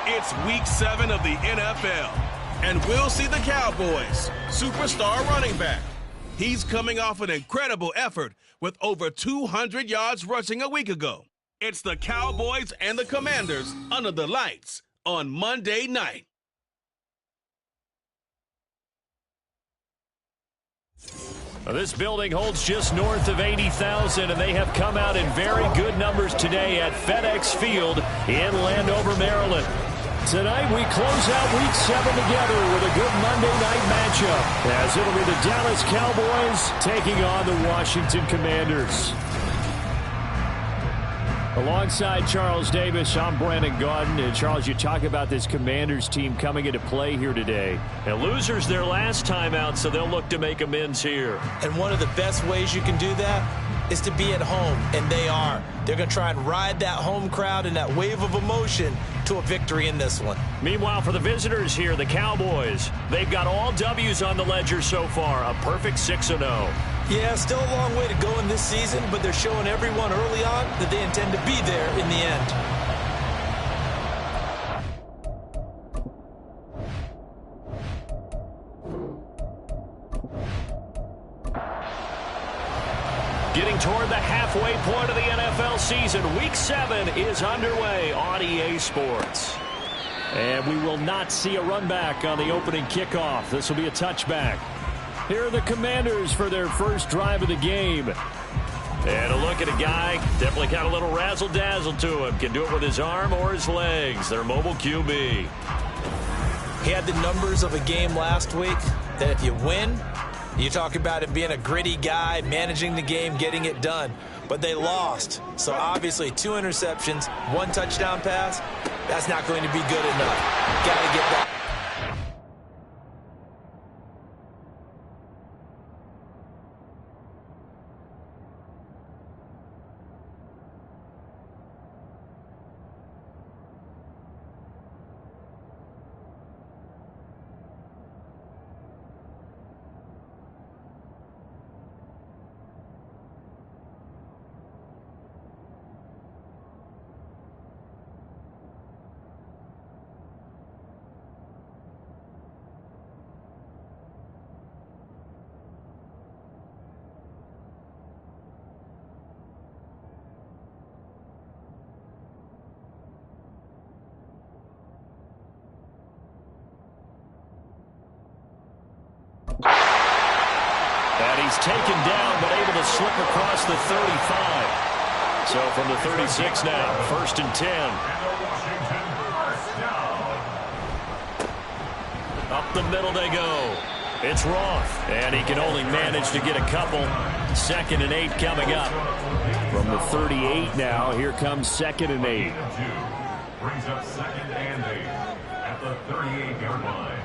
It's Week 7 of the NFL, and we'll see the Cowboys' superstar running back. He's coming off an incredible effort with over 200 yards rushing a week ago. It's the Cowboys and the Commanders under the lights on Monday night. This building holds just north of 80,000, and they have come out in very good numbers today at FedEx Field in Landover, Maryland. Tonight, we close out Week 7 together with a good Monday night matchup, as it'll be the Dallas Cowboys taking on the Washington Commanders. Alongside Charles Davis, I'm Brandon Gaudin. And Charles, you talk about this Commanders team coming into play here today. And losers their last time out, so they'll look to make amends here. And one of the best ways you can do that is to be at home, and they are. They're going to try and ride that home crowd and that wave of emotion to a victory in this one. Meanwhile, for the visitors here, the Cowboys, they've got all W's on the ledger so far, a perfect 6-0. Yeah, still a long way to go in this season, but they're showing everyone early on that they intend to be there in the end. Getting toward the halfway point of the NFL season, Week 7 is underway on EA Sports. And we will not see a run back on the opening kickoff. This will be a touchback. Here are the Commanders for their first drive of the game. And a look at a guy, definitely got a little razzle-dazzle to him. Can do it with his arm or his legs. Their mobile QB. He had the numbers of a game last week that if you win, you talk about him being a gritty guy, managing the game, getting it done. But they lost. So obviously 2 interceptions, 1 touchdown pass, that's not going to be good enough. Got to get that. And he's taken down, but able to slip across the 35. So from the 36 now, 1st and 10. Up the middle they go. It's Roth, and he can only manage to get a couple. 2nd and 8 coming up. From the 38 now, here comes 2nd and 8. Brings up 2nd and 8 at the 38-yard line.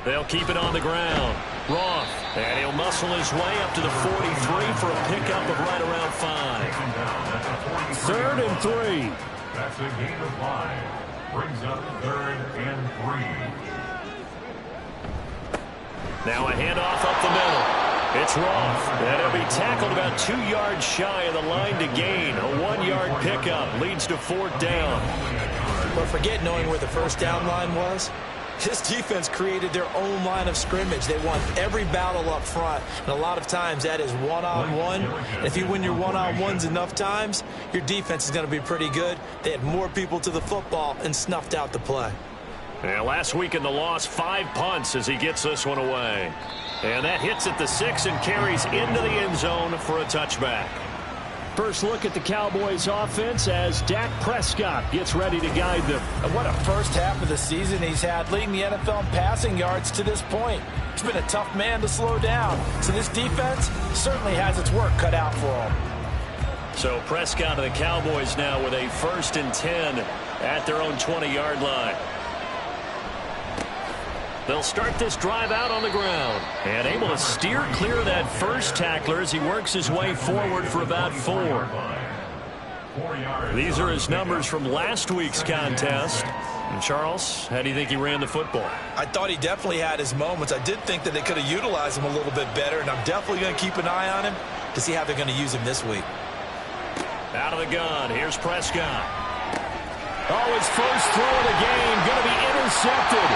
They'll keep it on the ground. Roth, and he'll muscle his way up to the 43 for a pickup of right around 5. 3rd and 3. That's a gain of 5. Brings up 3rd and 3. Now a handoff up the middle. It's Roth, and he'll be tackled about 2 yards shy of the line to gain. A 1-yard pickup leads to 4th down. But forget knowing where the first down line was. This defense created their own line of scrimmage. They won every battle up front, and a lot of times that is one-on-one. And if you win your one-on-ones enough times, your defense is going to be pretty good. They had more people to the football and snuffed out the play. And last week in the loss, 5 punts as he gets this one away. And that hits at the 6 and carries into the end zone for a touchback. First look at the Cowboys offense as Dak Prescott gets ready to guide them. And what a first half of the season he's had, leading the NFL in passing yards to this point. He's been a tough man to slow down. So this defense certainly has its work cut out for him. So Prescott and the Cowboys now with a 1st and 10 at their own 20-yard line. They'll start this drive out on the ground and able to steer clear of that first tackler as he works his way forward for about 4. These are his numbers from last week's contest. And Charles, how do you think he ran the football? I thought he definitely had his moments. I did think that they could have utilized him a little bit better, and I'm definitely going to keep an eye on him to see how they're going to use him this week. Out of the gun, here's Prescott. Oh, his first throw of the game going to be intercepted.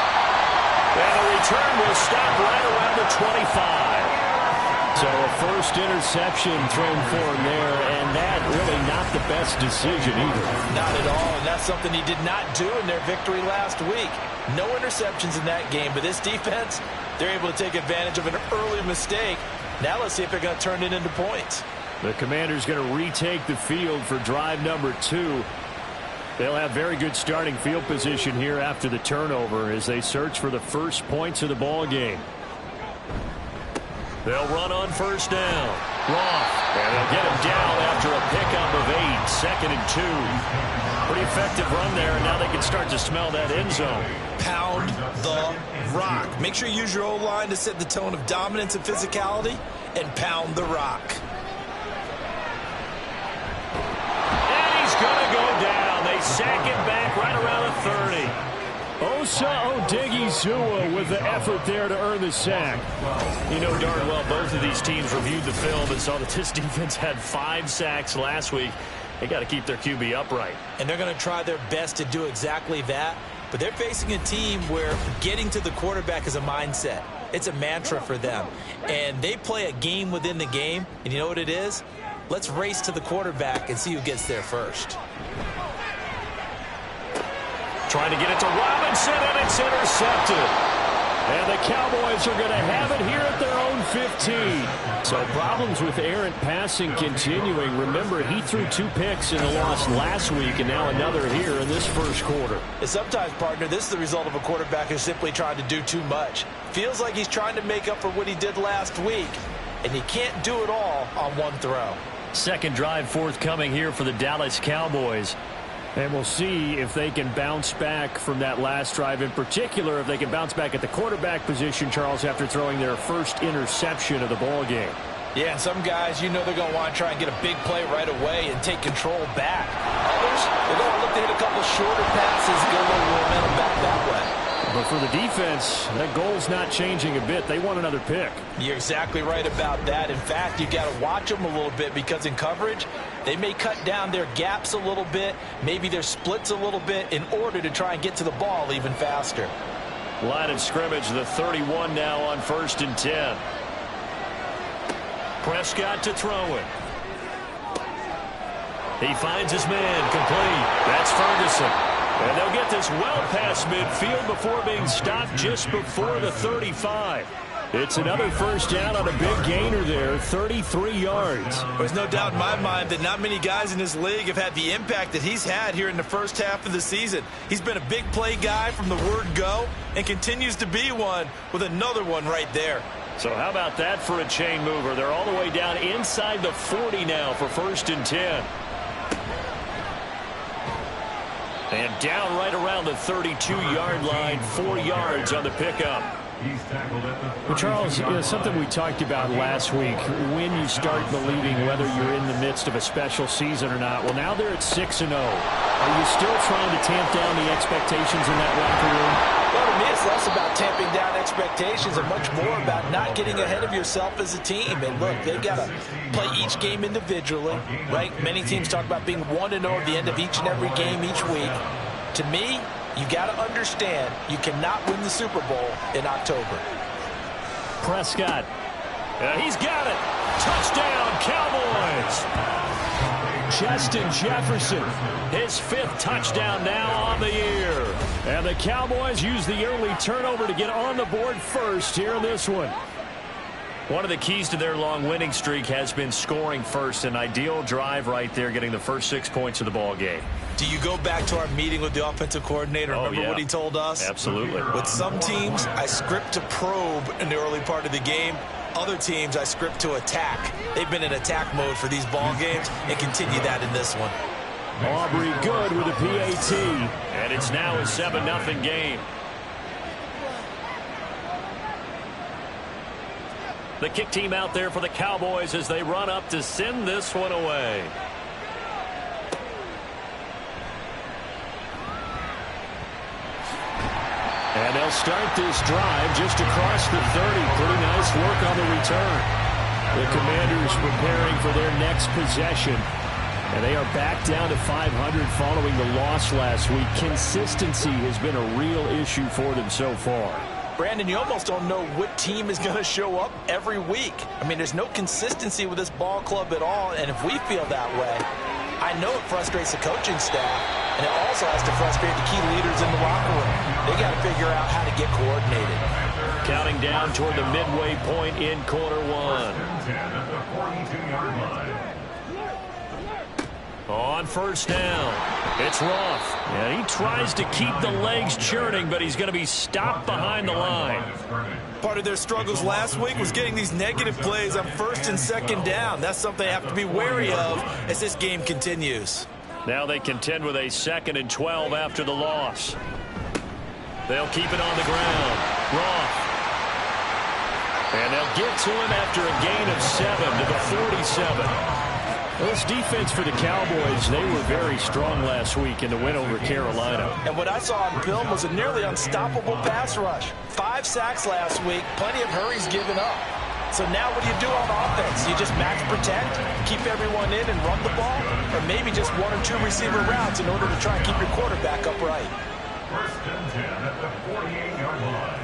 And the return will stop right around the 25. So a first interception thrown for him there, and that really not the best decision either. Not at all, and that's something he did not do in their victory last week. No interceptions in that game, but this defense, they're able to take advantage of an early mistake. Now let's see if they're going to turn it into points. The Commanders going to retake the field for drive number 2. They'll have very good starting field position here after the turnover as they search for the first points of the ball game. They'll run on first down. Roth, and they'll get him down after a pickup of 8, 2nd and 2. Pretty effective run there, and now they can start to smell that end zone. Pound the rock. Make sure you use your O-line to set the tone of dominance and physicality, and pound the rock. And he's going to go down. They sack him back right around the 30. Osa Odighizuwa with the effort there to earn the sack. You know darn well both of these teams reviewed the film and saw that this defense had 5 sacks last week. They got to keep their QB upright. And they're going to try their best to do exactly that. But they're facing a team where getting to the quarterback is a mindset. It's a mantra for them. And they play a game within the game. And you know what it is? Let's race to the quarterback and see who gets there first. Trying to get it to Robinson, and it's intercepted. And the Cowboys are going to have it here at their own 15. So problems with errant passing continuing. Remember, he threw 2 picks in the loss last week, and now another here in this first quarter. And sometimes, partner, this is the result of a quarterback who's simply trying to do too much. Feels like he's trying to make up for what he did last week, and he can't do it all on one throw. Second drive forthcoming here for the Dallas Cowboys. And we'll see if they can bounce back from that last drive. In particular, if they can bounce back at the quarterback position, Charles, after throwing their first interception of the ball game. Yeah, some guys, you know they're going to want to try and get a big play right away and take control back. Others, they're going to look to hit a couple shorter passes, get a little momentum back that way. But for the defense, that goal's not changing a bit. They want another pick. You're exactly right about that. In fact, you've got to watch them a little bit because in coverage, they may cut down their gaps a little bit, maybe their splits a little bit in order to try and get to the ball even faster. Line of scrimmage, the 31 now on 1st and 10. Prescott to throw it. He finds his man complete. That's Ferguson. And they'll get this well past midfield before being stopped just before the 35. It's another first down on a big gainer there, 33 yards. There's no doubt in my mind that not many guys in this league have had the impact that he's had here in the first half of the season. He's been a big play guy from the word go and continues to be one with another one right there. So how about that for a chain mover? They're all the way down inside the 40 now for 1st and 10. And down right around the 32-yard line, 4 yards on the pickup. Well, Charles, something we talked about last week, when you start believing whether you're in the midst of a special season or not. Well, now they're at 6-0. Are you still trying to tamp down the expectations in that locker room? Well, to me, it's less about tamping down expectations and much more about not getting ahead of yourself as a team. And look, they've got to play each game individually, right? Many teams talk about being 1-0 at the end of each and every game each week. To me, you got to understand you cannot win the Super Bowl in October. Prescott. He's got it. Touchdown, Cowboys. Justin Jefferson, his 5th touchdown now on the year. And the Cowboys use the early turnover to get on the board first here in this one. One of the keys to their long winning streak has been scoring first. An ideal drive right there, getting the first 6 points of the ball game. Do you go back to our meeting with the offensive coordinator? Remember what he told us? Absolutely. With some teams, I script to probe in the early part of the game. Other teams, I script to attack. They've been in attack mode for these ball games and continue that in this one. Aubrey good with a PAT. And it's now a 7-0 game. The kick team out there for the Cowboys as they run up to send this one away. And they'll start this drive just across the 30. Pretty nice work on the return. The Commanders preparing for their next possession. And they are back down to 500 following the loss last week. Consistency has been a real issue for them so far. Brandon, you almost don't know what team is going to show up every week. I mean, there's no consistency with this ball club at all. And if we feel that way, I know it frustrates the coaching staff. And it also has to frustrate the key leaders in the locker room. They got to figure out how to get coordinated. Counting down toward the midway point in quarter one. On first down, it's Roth. Yeah, he tries to keep the legs churning, but he's going to be stopped behind the line. Part of their struggles last week was getting these negative plays on 1st and 2nd down. That's something they have to be wary of as this game continues. Now they contend with a 2nd and 12 after the loss. They'll keep it on the ground. Roth. And they'll get to him after a gain of 7 to the 47. Well, this defense for the Cowboys, they were very strong last week in the win over Carolina. And what I saw on film was a nearly unstoppable pass rush. 5 sacks last week, plenty of hurries given up. So now what do you do on offense? You just max protect, keep everyone in and run the ball? Or maybe just 1 or 2 receiver routes in order to try and keep your quarterback upright? 1st and 10 at the 48-yard line.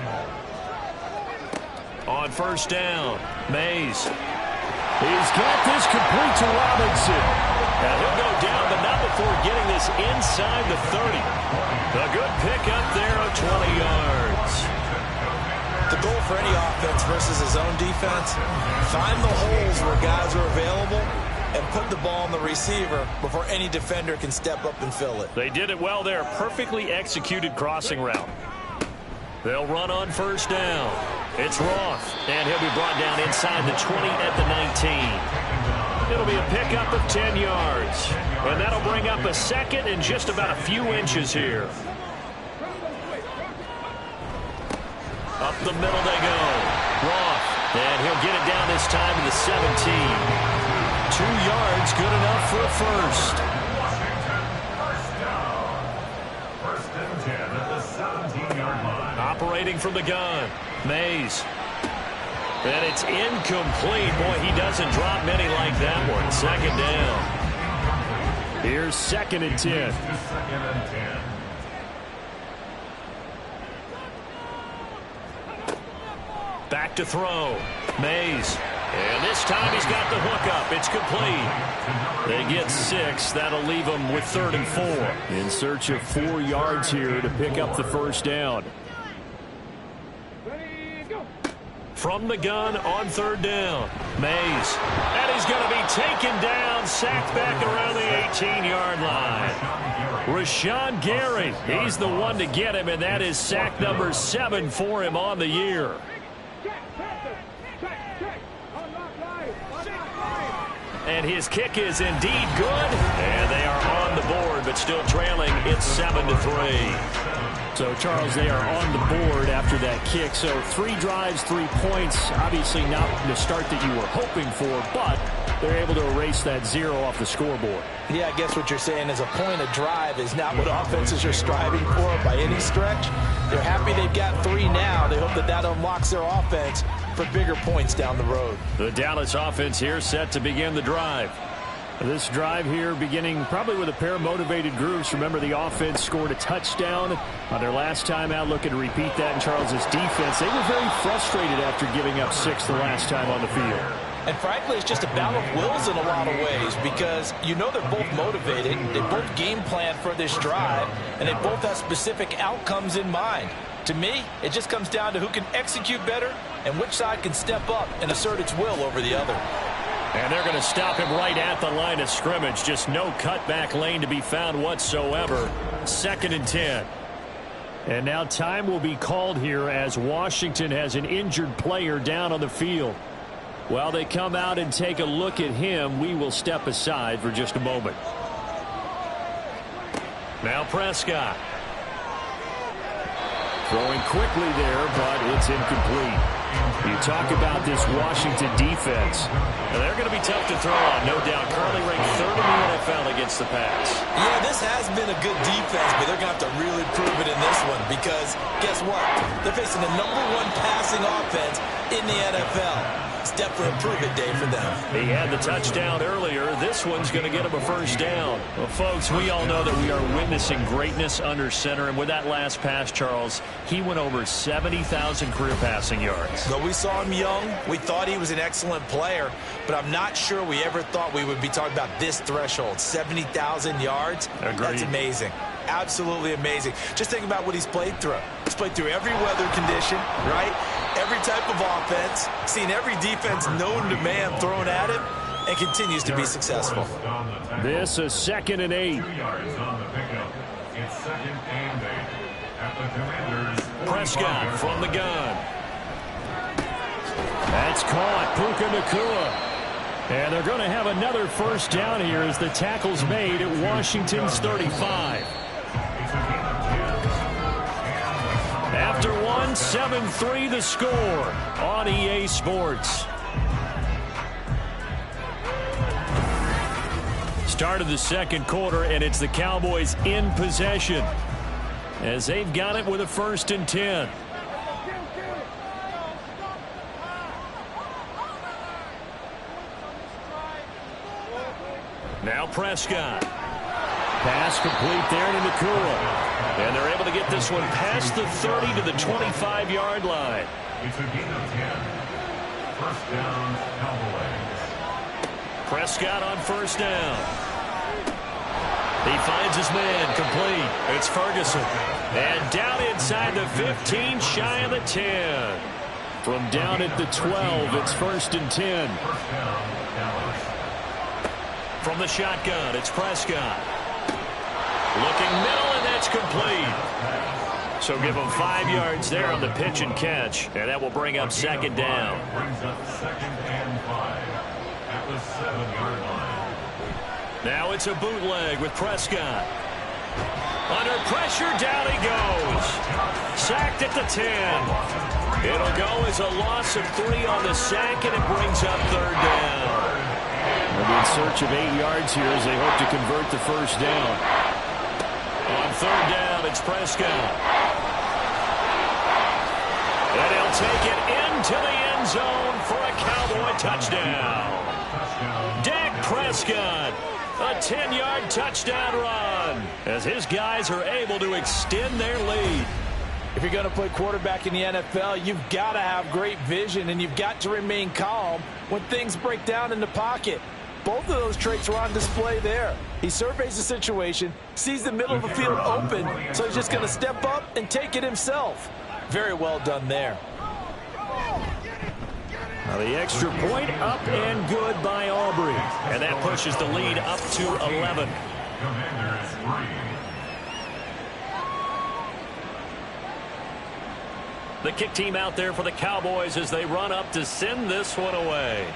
On first down, Mays. He's got this complete to Robinson. Now he'll go down, but not before getting this inside the 30. A good pick up there of 20 yards. for any offense versus his own defense, find the holes where guys are available and put the ball on the receiver before any defender can step up and fill it. They did it well there. Perfectly executed crossing route. They'll run on first down. It's Roth, and he'll be brought down inside the 20 at the 19. It'll be a pickup of 10 yards, and that'll bring up a second and just about a few inches here. Up the middle they go. Roth, and he'll get it down this time to the 17. 2 yards, good enough for a first. First and 10 at the 17-yard line. Operating from the gun, Mays. And it's incomplete. Boy, he doesn't drop many like that one. Second down. Here's 2nd and 10. Second and 10. Back to throw. Mays. And this time he's got the hook up. It's complete. They get 6. That'll leave them with 3rd and 4. In search of 4 yards here to pick up the first down. From the gun on 3rd down. Mays. And he's going to be taken down, sacked back around the 18-yard line. Rashawn Gary, he's the one to get him, and that is sack number 7 for him on the year. And his kick is indeed good. And they are on the board, but still trailing. It's 7-3. So, Charles, they are on the board after that kick. So 3 drives, 3 points. Obviously not the start that you were hoping for, but they're able to erase that 0 off the scoreboard. Yeah, I guess what you're saying is a point of drive is not what offenses are striving for by any stretch. They're happy they've got 3 now. They hope that that unlocks their offense for bigger points down the road. The Dallas offense here set to begin the drive. This drive here beginning probably with a pair of motivated groups. Remember, the offense scored a touchdown on their last time out. Looking to repeat that in Charles's defense. They were very frustrated after giving up 6 the last time on the field. And frankly, it's just a battle of wills in a lot of ways because you know they're both motivated. They both game plan for this drive, and they both have specific outcomes in mind. To me, it just comes down to who can execute better and which side can step up and assert its will over the other. And they're going to stop him right at the line of scrimmage. Just no cutback lane to be found whatsoever. 2nd and 10. And now time will be called here as Washington has an injured player down on the field. While they come out and take a look at him, we will step aside for just a moment. Now Prescott. Throwing quickly there, but it's incomplete. You talk about this Washington defense. And they're going to be tough to throw on, no doubt. Currently ranked 3rd in the NFL against the pass. Yeah, this has been a good defense, but they're going to have to really prove it in this one because guess what? They're facing the #1 passing offense in the NFL. It's definitely a prove-it day for them. He had the touchdown earlier. This one's going to get him a first down. Well, folks, we all know that we are witnessing greatness under center. And with that last pass, Charles, he went over 70,000 career passing yards. So we saw him young. We thought he was an excellent player. But I'm not sure we ever thought we would be talking about this threshold, 70,000 yards. Agreed. That's amazing. Absolutely amazing. Just think about what he's played through. He's played through every weather condition, right? Every type of offense, seen every defense known to man thrown at him, and continues to be successful. This is 2nd and 8. 2 yards on the pickup. It's 2nd and 8 at the Commanders. Prescott from the gun. That's caught. Puka Nacua. And they're going to have another first down here as the tackle's made at Washington's 35. After 7-3 the score on EA Sports. Start of the second quarter, and it's the Cowboys in possession as they've got it with a 1st and 10. Now Prescott. Pass complete there to Nacua. And they're able to get this one past the 30 to the 25-yard line. It's a gain of 10. First down, Cowboys. Prescott on first down. He finds his man complete. It's Ferguson. And down inside the 15, shy of the 10. From down at the 12, it's 1st and 10. From the shotgun, it's Prescott. Looking middle, and that's complete. So give him 5 yards there on the pitch and catch, and that will bring up 2nd down. Brings up 2nd and 5 at the 7-yard line. Now it's a bootleg with Prescott. Under pressure, down he goes. Sacked at the 10. It'll go as a loss of 3 on the sack, and it brings up 3rd down. They'll be in search of 8 yards here as they hope to convert the 1st down. On 3rd down, it's Prescott. And he'll take it into the end zone for a Cowboy touchdown. Dak Prescott, a 10-yard touchdown run, as his guys are able to extend their lead. If you're going to play quarterback in the NFL, you've got to have great vision, and you've got to remain calm when things break down in the pocket. Both of those traits were on display there. He surveys the situation, sees the middle of the field open, so he's just going to step up and take it himself. Very well done there. Now the extra point up and good by Aubrey. And that pushes the lead up to 11. Commanders 3. The kick team out there for the Cowboys as they run up to send this one away.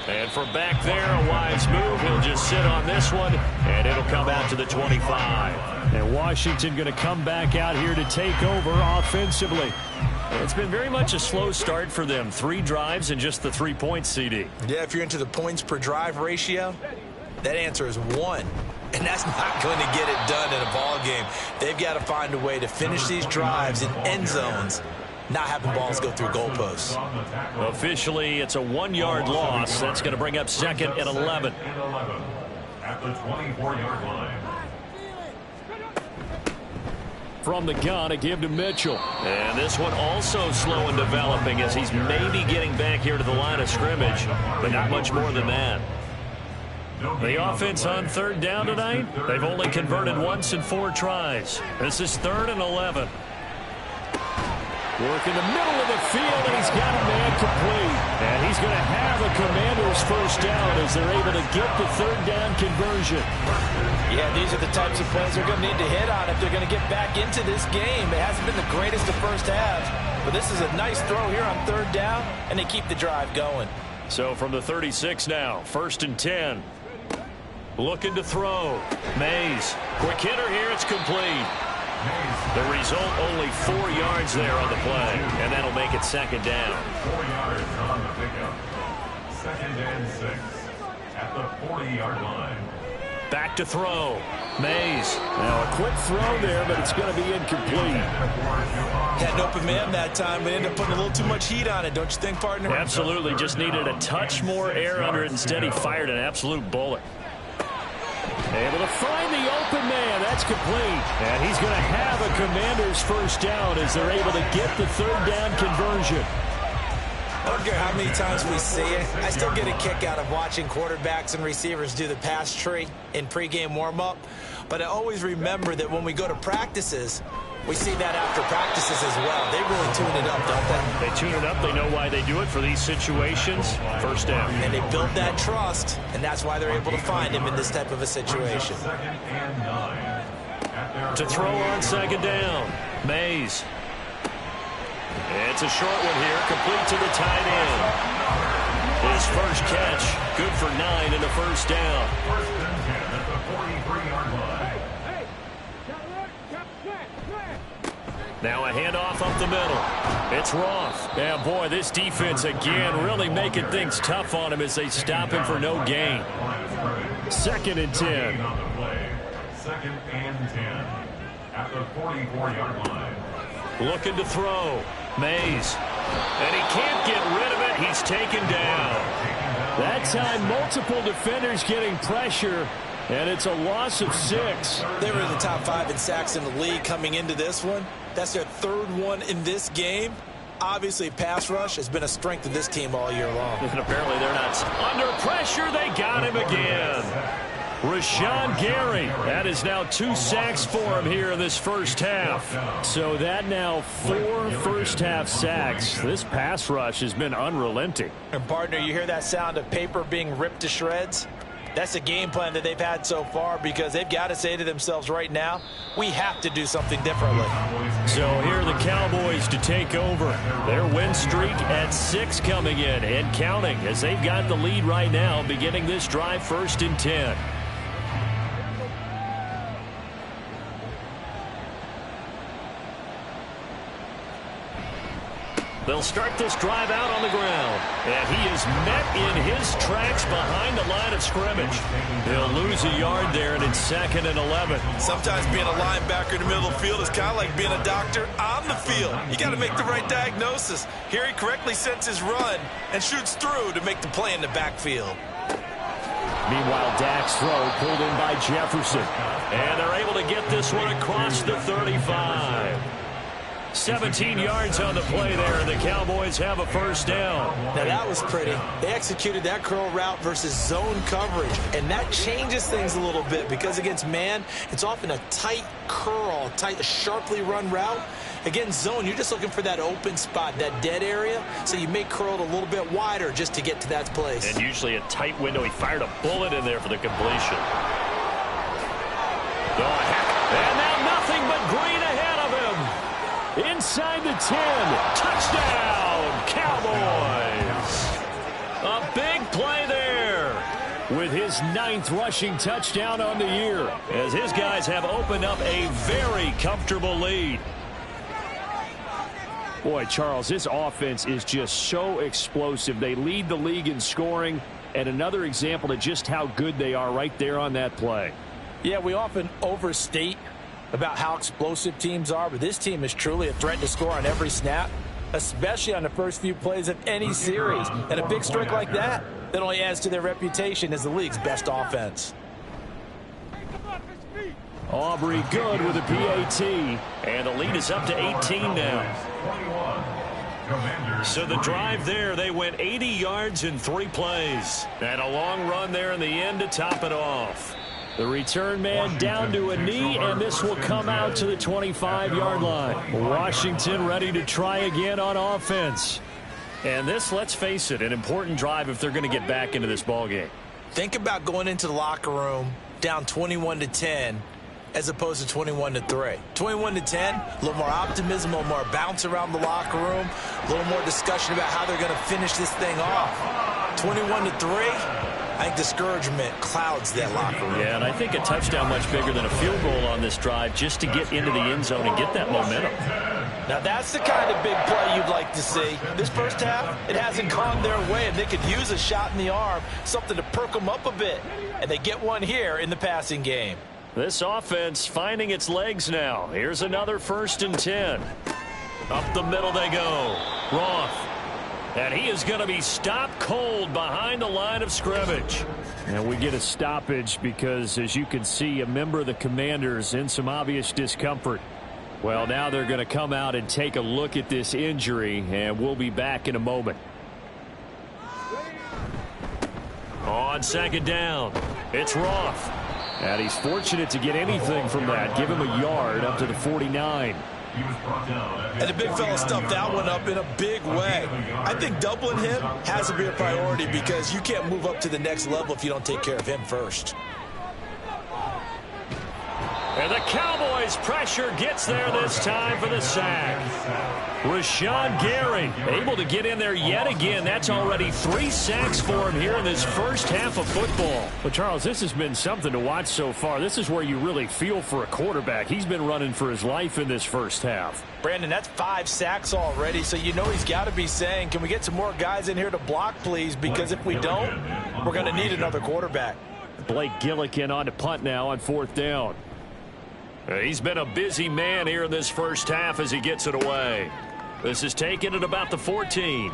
And from back there, a wise move. He'll just sit on this one, and it'll come out to the 25. And Washington going to come back out here to take over offensively. It's been very much a slow start for them. 3 drives and just the 3 points, CD. Yeah, if you're into the points per drive ratio, that answer is 1. And that's not going to get it done in a ball game. They've got to find a way to finish these drives in end zones, not having balls go through goalposts. Officially, it's a 1-yard loss. That's going to bring up 2nd and 11. At the 24-yard line. From the gun, a give to Mitchell. And this one also slow in developing as he's maybe getting back here to the line of scrimmage, but not much more than that. The offense on 3rd down tonight, they've only converted once in 4 tries. This is 3rd and 11. Work in the middle of the field, and he's got a man complete. And he's going to have a Commander's 1st down as they're able to get the 3rd down conversion. Yeah, these are the types of plays they're going to need to hit on if they're going to get back into this game. It hasn't been the greatest of first halves, but this is a nice throw here on 3rd down, and they keep the drive going. So from the 36 now, 1st and 10. Looking to throw. Mays. Quick hitter here. It's complete. The result, only 4 yards there on the play, and that'll make it 2nd down. 4 yards on the pickup. 2nd and 6 at the 40-yard line. Back to throw. Mays. Now a quick throw there, but it's going to be incomplete. Had an open man that time, but ended up putting a little too much heat on it, don't you think, partner? Absolutely. Just needed a touch more air under it. Instead, he fired an absolute bullet. Able to find the open man. That's complete. And he's going to have a Commander's 1st down as they're able to get the 3rd down conversion. I don't care how many times we see it. I still get a kick out of watching quarterbacks and receivers do the pass tree in pregame warm-up. But I always remember that when we go to practices, we see that after practices as well. They really tune it up, don't they? They tune it up. They know why they do it for these situations. 1st down. And they build that trust, and that's why they're able to find him in this type of a situation. 2nd and 9. To throw on 2nd down. Mays. It's a short one here, complete to the tight end. His first catch, good for 9 and a 1st down. 1st and 10 at the 43-yard line. Now a handoff up the middle. It's Roth. Yeah, boy, this defense again really making things tough on him as they stop him for no gain. 2nd and 10. On the play. 2nd and 10 at the 44-yard line. Looking to throw. Mays. And he can't get rid of it. He's taken down. That time, multiple defenders getting pressure, and it's a loss of 6. They were in the top 5 in sacks in the league coming into this one. That's their 3rd one in this game. Obviously, pass rush has been a strength of this team all year long. And apparently they're not. Under pressure, they got him again. Rashawn Gary. That is now 2 sacks for him here in this first half. So that now 4 first-half sacks. This pass rush has been unrelenting. And, partner, you hear that sound of paper being ripped to shreds? That's a game plan that they've had so far because they've got to say to themselves right now, we have to do something differently. So here are the Cowboys to take over. Their win streak at 6 coming in and counting as they've got the lead right now beginning this drive 1st and 10. They'll start this drive out on the ground. And he is met in his tracks behind the line of scrimmage. He'll lose a yard there, and it's 2nd and 11. Sometimes being a linebacker in the middle of the field is kind of like being a doctor on the field. You got to make the right diagnosis. Here he correctly sets his run and shoots through to make the play in the backfield. Meanwhile, Dak's throw pulled in by Jefferson. And they're able to get this one across the 35. 17 yards on the play there, and the Cowboys have a first down. Now that was pretty. They executed that curl route versus zone coverage, and that changes things a little bit because against man, it's often a tight curl, tight, sharply run route. Against zone, you're just looking for that open spot, that dead area, so you may curl it a little bit wider just to get to that place. And usually a tight window. He fired a bullet in there for the completion. Oh, heck. And now nothing but green ahead of him. Inside the 10. Touchdown, Cowboys. A big play there. With his 9th rushing touchdown on the year. As his guys have opened up a very comfortable lead. Boy, Charles, this offense is just so explosive. They lead the league in scoring. And another example of just how good they are right there on that play. Yeah, we often overstate about how explosive teams are, but this team is truly a threat to score on every snap, especially on the first few plays of any series. And a big streak like that only adds to their reputation as the league's best offense. Aubrey good with a PAT. And the lead is up to 18 now. So the drive there, they went 80 yards in 3 plays. And a long run there in the end to top it off. The return man down to a knee, and this will come out to the 25-yard line. Washington ready to try again on offense. And this, let's face it, an important drive if they're going to get back into this ballgame. Think about going into the locker room down 21-10 as opposed to 21-3. 21-10, a little more optimism, a little more bounce around the locker room, a little more discussion about how they're going to finish this thing off. 21-3. I think discouragement clouds that locker room. Yeah, and I think a touchdown much bigger than a field goal on this drive just to get into the end zone and get that momentum. Now that's the kind of big play you'd like to see. This first half, it hasn't gone their way, and they could use a shot in the arm, something to perk them up a bit. And they get one here in the passing game. This offense finding its legs now. Here's another 1st and 10. Up the middle they go. Roth. And he is going to be stopped cold behind the line of scrimmage. And we get a stoppage because, as you can see, a member of the Commanders in some obvious discomfort. Well, now they're going to come out and take a look at this injury, and we'll be back in a moment. On 2nd down, it's Roth. And he's fortunate to get anything from that. Give him a yard up to the 49. And the big fella stuffed that one up in a big way. I think doubling him has to be a priority because you can't move up to the next level if you don't take care of him first. And the Cowboys pressure gets there this time for the sack. Rashawn Gary able to get in there yet again. That's already 3 sacks for him here in this first half of football. Well, Charles, this has been something to watch so far. This is where you really feel for a quarterback. He's been running for his life in this first half. Brandon, that's 5 sacks already, so you know he's got to be saying, can we get some more guys in here to block, please? Because if we don't, we're going to need another quarterback. Blake Gillikin on to punt now on 4th down. He's been a busy man here in this first half as he gets it away. This is taken at about the 14.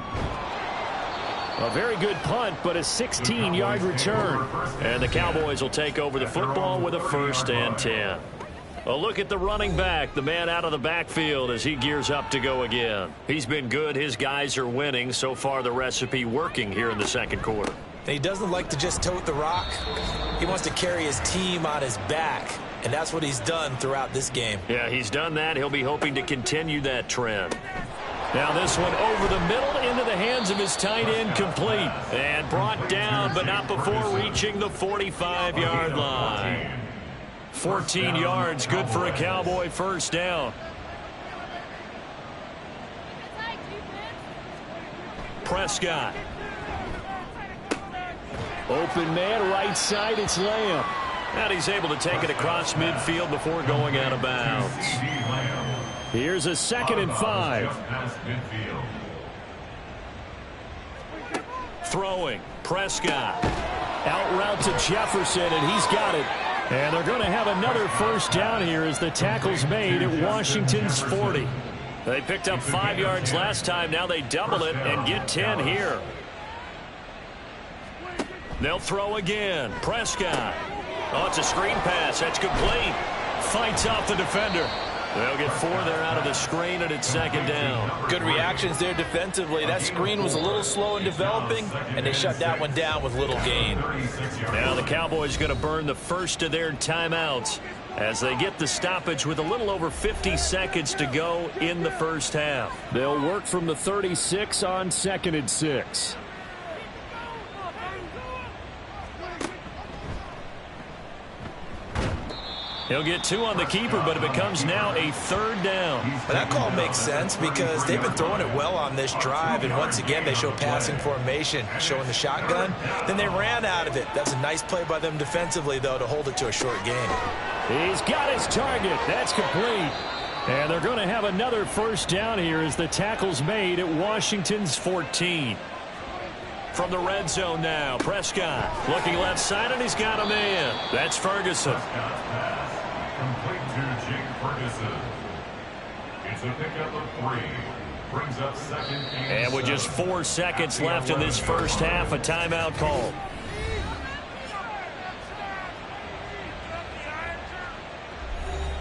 A very good punt, but a 16-yard return. And the Cowboys will take over the football with a 1st and 10. A look at the running back, the man out of the backfield as he gears up to go again. He's been good. His guys are winning. So far, the recipe working here in the 2nd quarter. And he doesn't like to just tote the rock. He wants to carry his team on his back. And that's what he's done throughout this game. Yeah, he's done that. He'll be hoping to continue that trend. Now this one over the middle into the hands of his tight end, complete. And brought down, but not before reaching the 45-yard line. 14 yards, good for a Cowboy first down. Prescott. Open man, right side, it's Lamb. And he's able to take it across midfield before going out of bounds. Here's a 2nd and 5. Throwing, Prescott. Out route to Jefferson, and he's got it. And they're going to have another first down here as the tackle's made at Washington's 40. They picked up 5 yards last time. Now they double it and get 10 here. They'll throw again. Prescott. Oh, it's a screen pass. That's complete. Fights off the defender. They'll get 4 there out of the screen, and it's 2nd down. Good reactions there defensively. That screen was a little slow in developing, and they shut that one down with little gain. Now the Cowboys going to burn the first of their timeouts as they get the stoppage with a little over 50 seconds to go in the first half. They'll work from the 36 on 2nd and 6. He'll get 2 on the keeper, but it becomes now a 3rd down. That call makes sense because they've been throwing it well on this drive, and once again they show passing formation, showing the shotgun. Then they ran out of it. That's a nice play by them defensively, though, to hold it to a short gain. He's got his target. That's complete. And they're going to have another first down here as the tackle's made at Washington's 14. From the red zone now, Prescott looking left side, and he's got a man. That's Ferguson. Complete to Jake Ferguson. It's a pickup of 3. Brings up 2nd and with just 4 seconds left in this first half, a timeout call.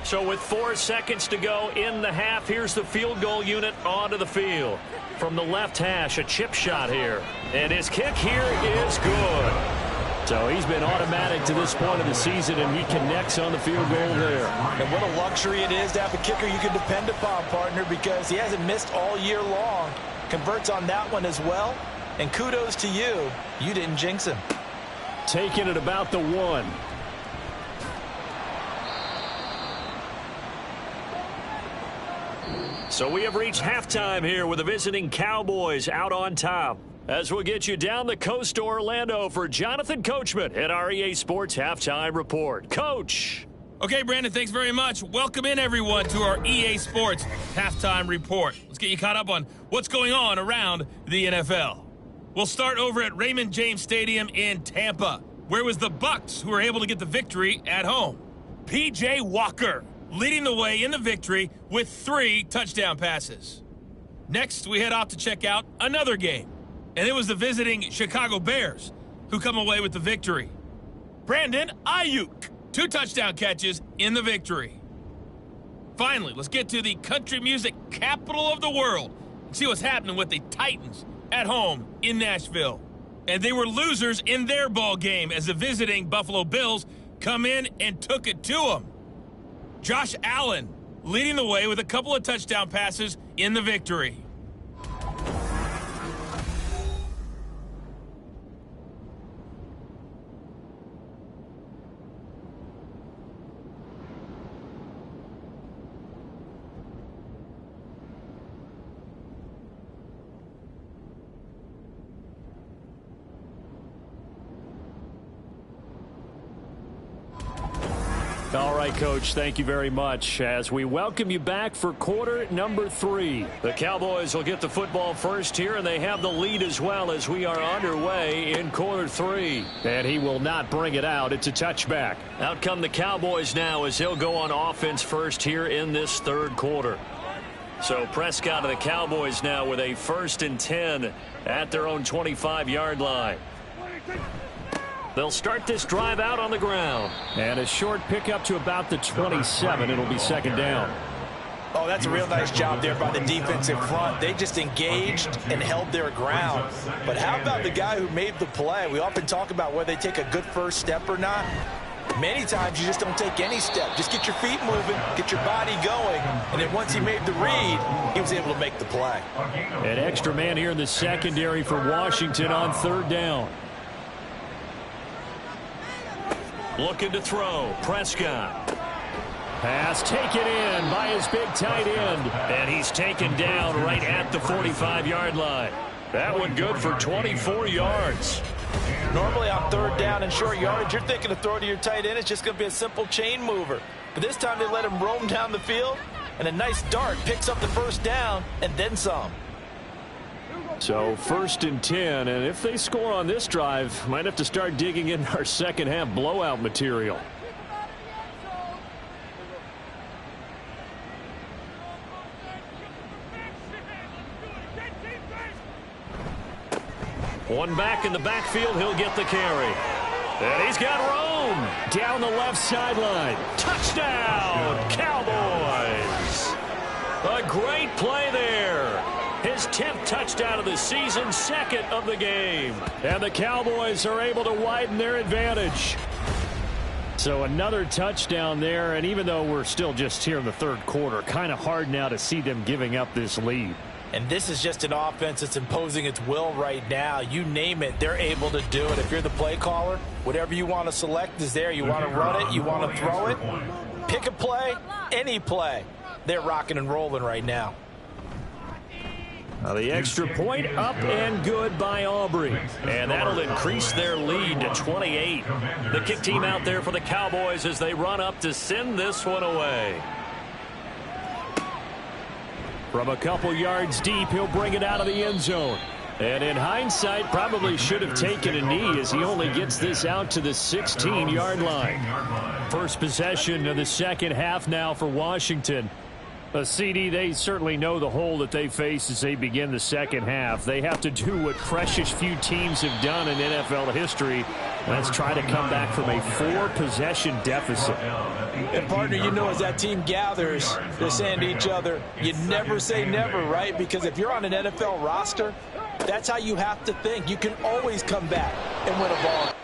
So with 4 seconds to go in the half, here's the field goal unit onto the field. From the left hash, a chip shot here. And his kick here is good. So he's been automatic to this point of the season, and he connects on the field goal there. And what a luxury it is to have a kicker you can depend upon, partner, because he hasn't missed all year long. Converts on that one as well. And kudos to you. You didn't jinx him. Taking it about the 1. So we have reached halftime here with the visiting Cowboys out on top. As we'll get you down the coast to Orlando for Jonathan Coachman at our EA Sports Halftime Report. Coach. Okay, Brandon, thanks very much. Welcome in, everyone, to our EA Sports Halftime Report. Let's get you caught up on what's going on around the NFL. We'll start over at Raymond James Stadium in Tampa, where it was the Bucs who were able to get the victory at home. P.J. Walker leading the way in the victory with 3 touchdown passes. Next, we head off to check out another game, and it was the visiting Chicago Bears who come away with the victory. Brandon Ayuk, 2 touchdown catches in the victory. Finally, let's get to the country music capital of the world and see what's happening with the Titans at home in Nashville. And they were losers in their ball game as the visiting Buffalo Bills come in and took it to them. Josh Allen leading the way with a couple of touchdown passes in the victory. All right, Coach, thank you very much as we welcome you back for quarter number 3. The Cowboys will get the football first here, and they have the lead as well as we are underway in quarter 3. And he will not bring it out. It's a touchback. Out come the Cowboys now as he'll go on offense first here in this 3rd quarter. So Prescott of the Cowboys now with a 1st and 10 at their own 25-yard line. They'll start this drive out on the ground. And a short pickup to about the 27. It'll be 2nd down. Oh, that's a real nice job there by the defensive front. They just engaged and held their ground. But how about the guy who made the play? We often talk about whether they take a good first step or not. Many times you just don't take any step. Just get your feet moving, get your body going, and then once he made the read, he was able to make the play. An extra man here in the secondary for Washington on third down. Looking to throw. Prescott. Pass taken in by his big tight end. And he's taken down right at the 45-yard line. That one good for 24 yards. Normally on third down and short yardage, you're thinking to throw to your tight end. It's just going to be a simple chain mover. But this time they let him roam down the field, and a nice dart picks up the first down and then some. So 1st and 10, and if they score on this drive, might have to start digging in our second half blowout material. One back in the backfield, he'll get the carry. And he's got Rome down the left sideline. Touchdown, Cowboys. A great play there. His 10th touchdown of the season, second of the game. And the Cowboys are able to widen their advantage. So another touchdown there, and even though we're still just here in the third quarter, kind of hard now to see them giving up this lead. And this is just an offense that's imposing its will right now. You name it, they're able to do it. If you're the play caller, whatever you want to select is there. You want to run it, you want to throw it. Pick a play, any play. They're rocking and rolling right now. Now the extra point up and good by Aubrey. And that'll increase their lead to 28. The kick team out there for the Cowboys as they run up to send this one away. From a couple yards deep, he'll bring it out of the end zone. And in hindsight, probably should have taken a knee as he only gets this out to the 16-yard line. First possession of the second half now for Washington. A CD, they certainly know the hole that they face as they begin the second half. They have to do what precious few teams have done in NFL history. Let's try to come back from a 4-possession deficit. And, partner, you know as that team gathers, they're saying to each other, you never say never, right? Because if you're on an NFL roster, that's how you have to think. You can always come back and win a ball.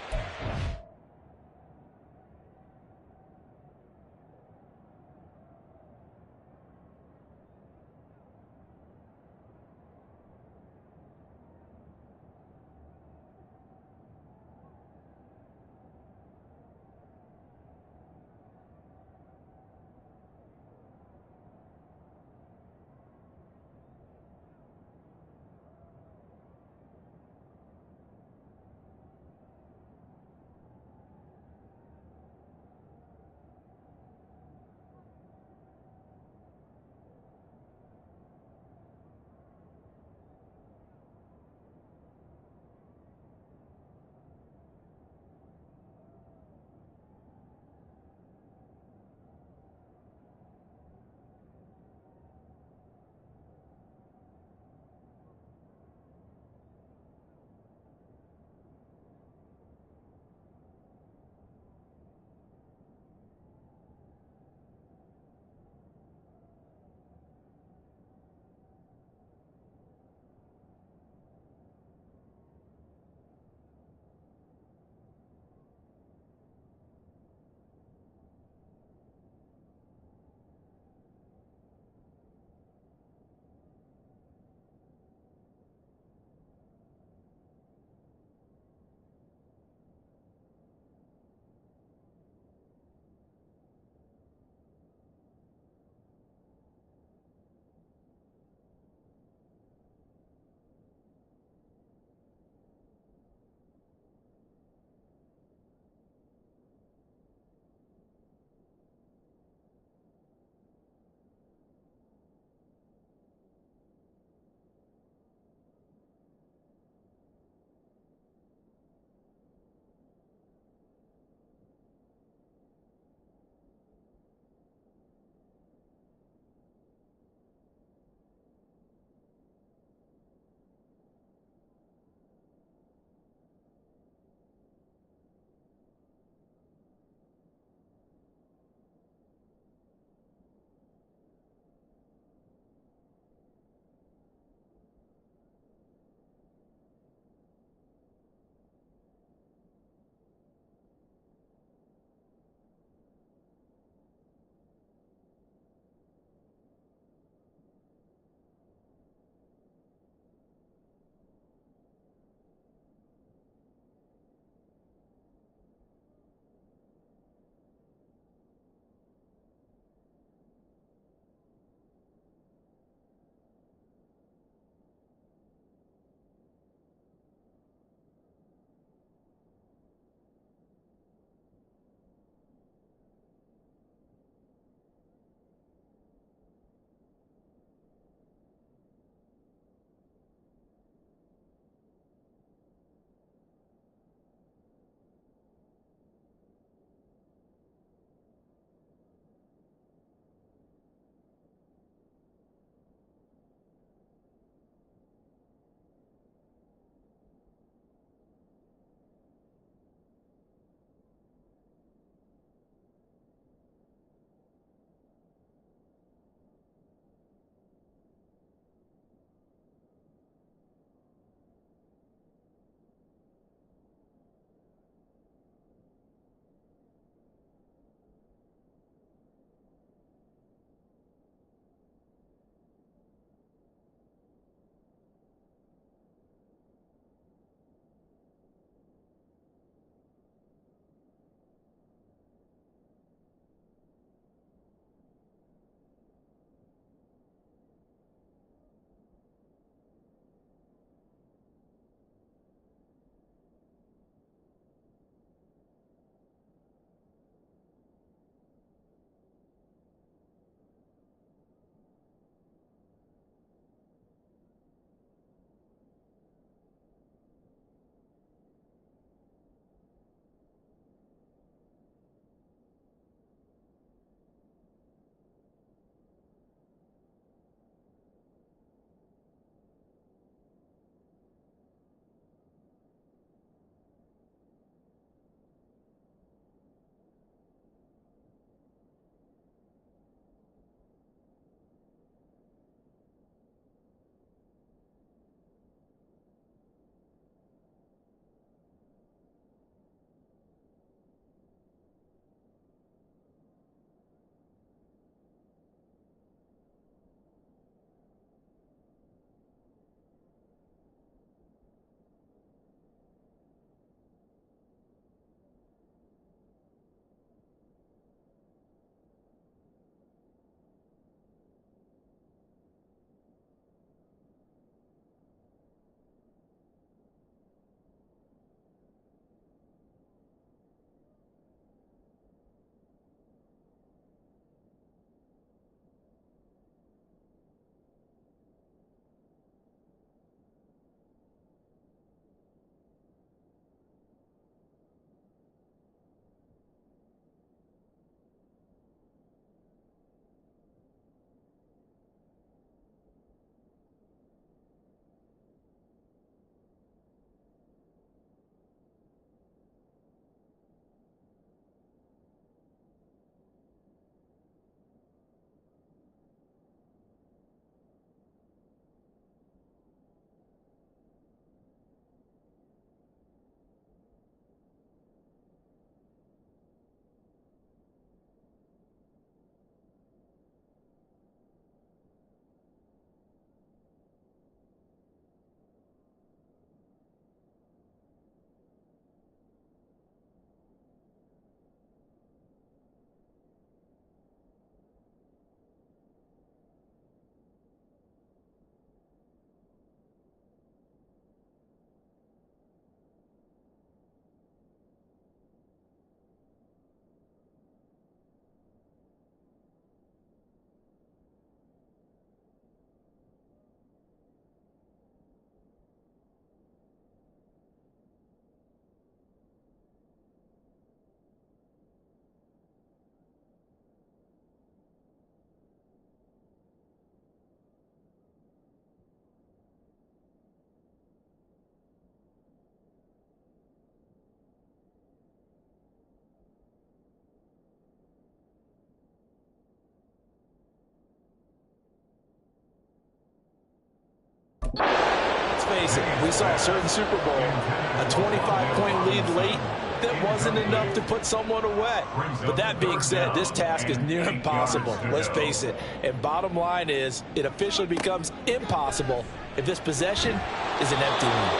face it. We saw a certain Super Bowl, a 25-point lead late that wasn't enough to put someone away. But that being said, this task is near impossible. Let's face it. And bottom line is, it officially becomes impossible if this possession is an empty one.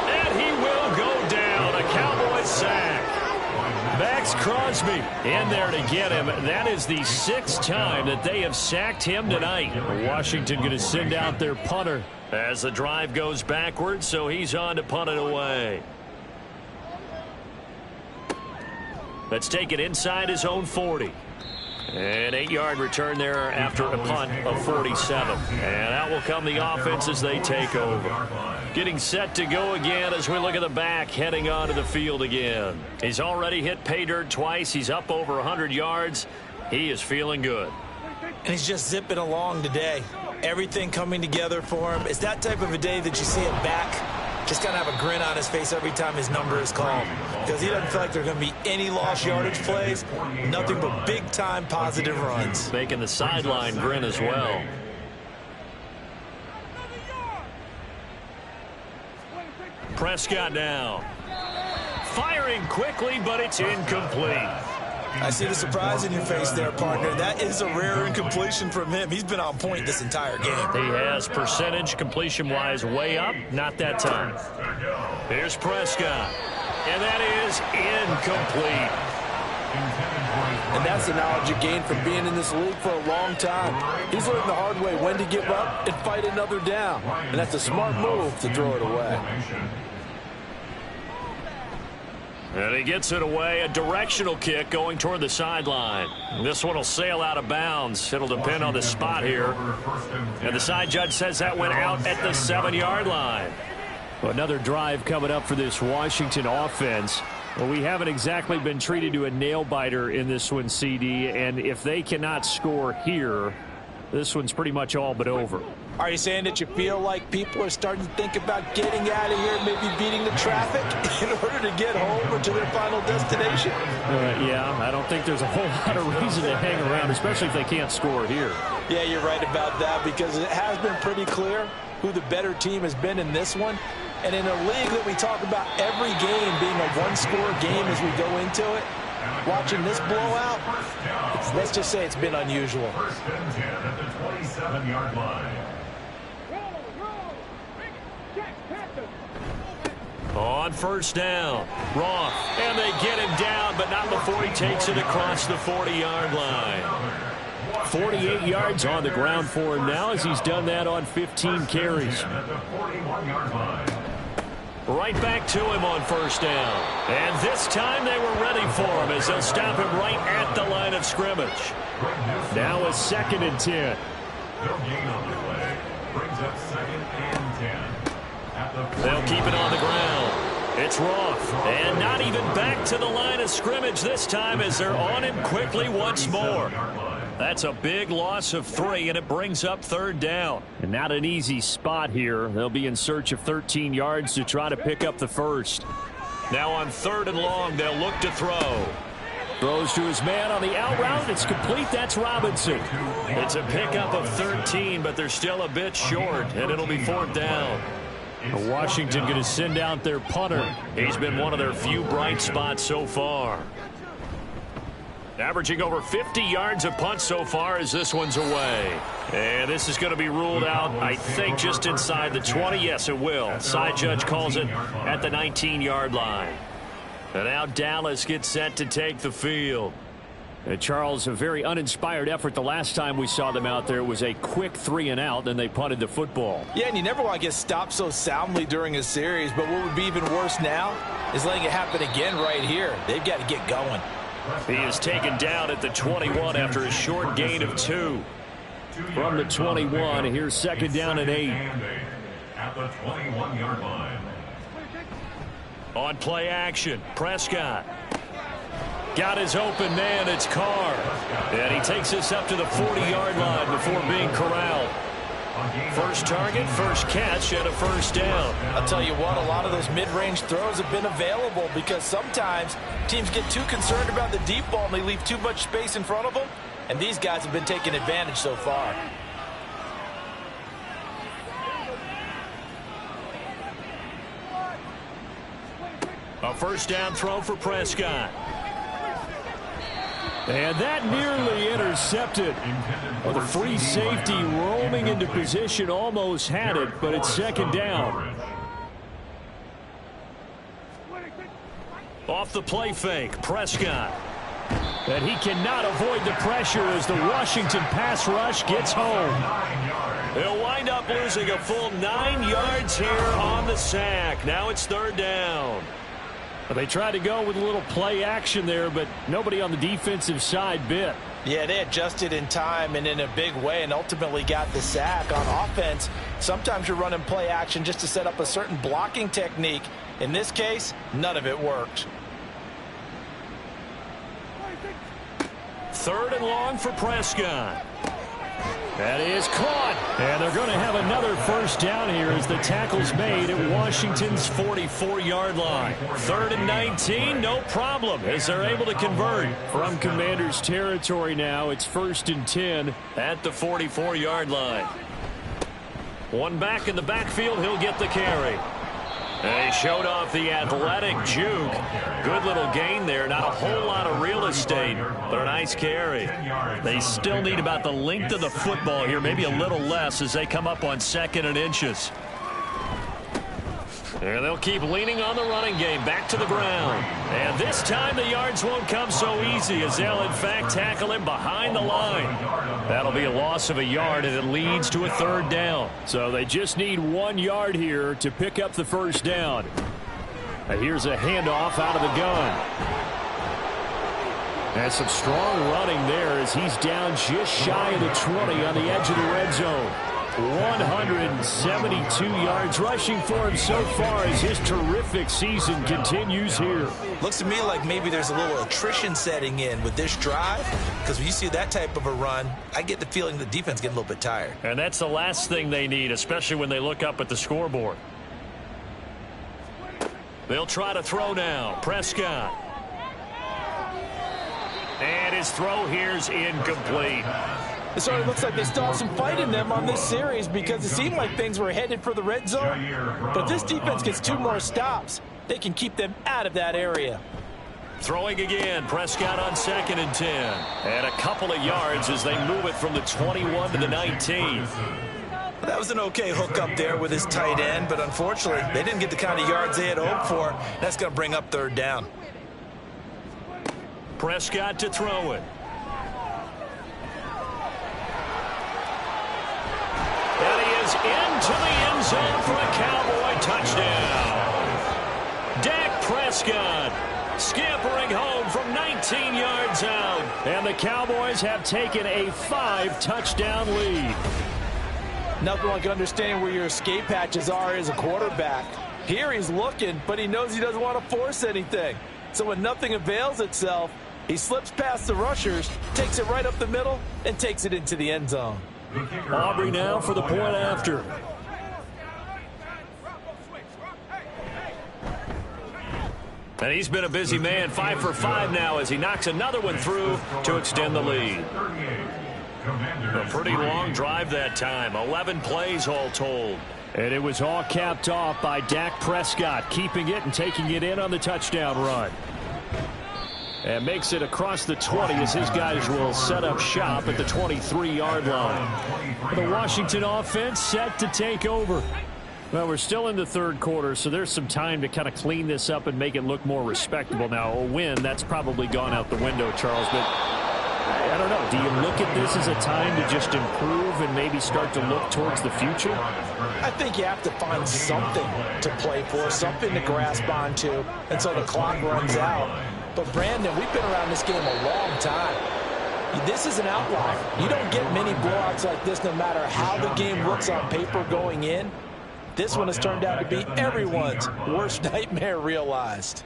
And he will go down. A Cowboys sack. Max Crosby in there to get him. That is the 6th time that they have sacked him tonight. Washington going to send out their punter as the drive goes backwards, so he's on to punt it away. Let's take it inside his own 40. An 8-yard return there after a punt of 47. And out will come the offense as they take over. Getting set to go again as we look at the back heading onto the field again. He's already hit pay dirt twice. He's up over 100 yards. He is feeling good. And he's just zipping along today. Everything coming together for him. It's that type of a day that you see him back. Just kind of have a grin on his face every time his number is called. Because he doesn't feel like there are going to be any lost yardage plays. Nothing but big-time positive runs. Making the sideline grin as well. Prescott now. Firing quickly, but it's incomplete. I see the surprise in your face there, partner. That is a rare incompletion from him. He's been on point this entire game. He has percentage completion-wise way up. Not that time. Here's Prescott. And that is incomplete. And that's the knowledge you gain from being in this league for a long time. He's learned the hard way when to give up and fight another down. And that's a smart move to throw it away. And he gets it away, a directional kick going toward the sideline. This one will sail out of bounds. It'll depend on the spot here. And the side judge says that went out at the 7-yard line. Well, another drive coming up for this Washington offense. Well, we haven't exactly been treated to a nail-biter in this one, CD. And if they cannot score here, this one's pretty much all but over. Are you saying that you feel like people are starting to think about getting out of here, maybe beating the traffic in order to get home or to their final destination? Yeah, I don't think there's a whole lot of reason to hang around, especially if they can't score here. Yeah, you're right about that, because it has been pretty clear who the better team has been in this one. And in a league that we talk about every game being a one-score game as we go into it, watching this blowout, let's just say it's been unusual. First and 10 at the 27-yard line. On first down, Roth, and they get him down, but not before he takes it across the 40-yard line. 48 yards on the ground for him now as he's done that on 15 carries. Right back to him on first down. And this time they were ready for him as they'll stop him right at the line of scrimmage. Now a 2nd and 10. No gain on the play. Brings up 2nd and 10. They'll keep it on the ground. It's Roth. And not even back to the line of scrimmage this time as they're on him quickly once more. That's a big loss of 3, and it brings up 3rd down. And not an easy spot here. They'll be in search of 13 yards to try to pick up the first. Now on 3rd and long, they'll look to throw. Throws to his man on the out route. It's complete. That's Robinson. It's a pickup of 13, but they're still a bit short, and it'll be 4th down. Washington going to send out their punter. He's been one of their few bright spots so far. Averaging over 50 yards a punt so far as this one's away. And this is going to be ruled out, I think, just inside the 20. Yes, it will. Side judge calls it at the 19-yard line. And now Dallas gets set to take the field. Charles, a very uninspired effort the last time we saw them out there. It was a quick 3 and out, and they punted the football. Yeah, and you never want to get stopped so soundly during a series, but what would be even worse now is letting it happen again right here. They've got to get going. He is taken down at the 21 after a short gain of 2. From the 21, here's 2nd down and 8. At the 21-yard line. On play action, Prescott. Got his open man, it's Carr. And he takes this up to the 40-yard line before being corralled. First target, first catch, and a 1st down. I'll tell you what, a lot of those mid-range throws have been available because sometimes teams get too concerned about the deep ball and they leave too much space in front of them. And these guys have been taking advantage so far. A first down throw for Prescott. And that nearly intercepted. Well, the free safety roaming into position almost had it, but it's second down. Off the play fake, Prescott. And he cannot avoid the pressure as the Washington pass rush gets home. They'll wind up losing a full 9 yards here on the sack. Now it's third down. Well, they tried to go with a little play action there, but nobody on the defensive side bit. Yeah, they adjusted in time and in a big way and ultimately got the sack. On offense, sometimes you're running play action just to set up a certain blocking technique. In this case, none of it worked. Third and long for Prescott. That is caught. And they're going to have another first down here as the tackle's made at Washington's 44-yard line. 3rd and 19, no problem, as they're able to convert. From Commander's territory now, it's 1st and 10 at the 44-yard line. One back in the backfield, he'll get the carry. And he showed off the athletic juke. Good little gain there. Not a whole lot of real estate, but a nice carry. They still need about the length of the football here, maybe a little less as they come up on 2nd and inches. And they'll keep leaning on the running game. Back to the ground. And this time the yards won't come so easy as they'll, in fact, tackle him behind the line. That'll be a loss of a yard, and it leads to a 3rd down. So they just need 1 yard here to pick up the first down. Now here's a handoff out of the gun. And some strong running there as he's down just shy of the 20 on the edge of the red zone. 172 yards rushing for him so far as his terrific season continues here. Looks to me like maybe there's a little attrition setting in with this drive, because when you see that type of a run, I get the feeling the defense getting a little bit tired. And that's the last thing they need, especially when they look up at the scoreboard. They'll try to throw now. Prescott. And his throw here's incomplete. It sort of looks like they still have some fight in them on this series because it seemed like things were headed for the red zone. But if this defense gets 2 more stops, they can keep them out of that area. Throwing again, Prescott on 2nd and 10. And a couple of yards as they move it from the 21 to the 19. That was an okay hook up there with his tight end, but unfortunately, they didn't get the kind of yards they had hoped for. That's going to bring up 3rd down. Prescott to throw it. And he is into the end zone for a Cowboy touchdown. Dak Prescott scampering home from 19 yards out. And the Cowboys have taken a 5-touchdown lead. Nothing like understanding where your escape hatches are as a quarterback. Here he's looking, but he knows he doesn't want to force anything. So when nothing avails itself, he slips past the rushers, takes it right up the middle, and takes it into the end zone. Aubrey now for the point after. And he's been a busy man, 5 for 5 now as he knocks another one through to extend the lead. A pretty long drive that time, 11 plays all told. And it was all capped off by Dak Prescott, keeping it and taking it in on the touchdown run. And makes it across the 20 as his guys will set up shop at the 23-yard line. The Washington offense set to take over. Well, we're still in the 3rd quarter, so there's some time to kind of clean this up and make it look more respectable. Now, a win, that's probably gone out the window, Charles, but I don't know. Do you look at this as a time to just improve and maybe start to look towards the future? I think you have to find something to play for, something to grasp onto until the clock runs out. But, Brandon, we've been around this game a long time. This is an outlier. You don't get many blowouts like this no matter how the game looks on paper going in. This one has turned out to be everyone's worst nightmare realized.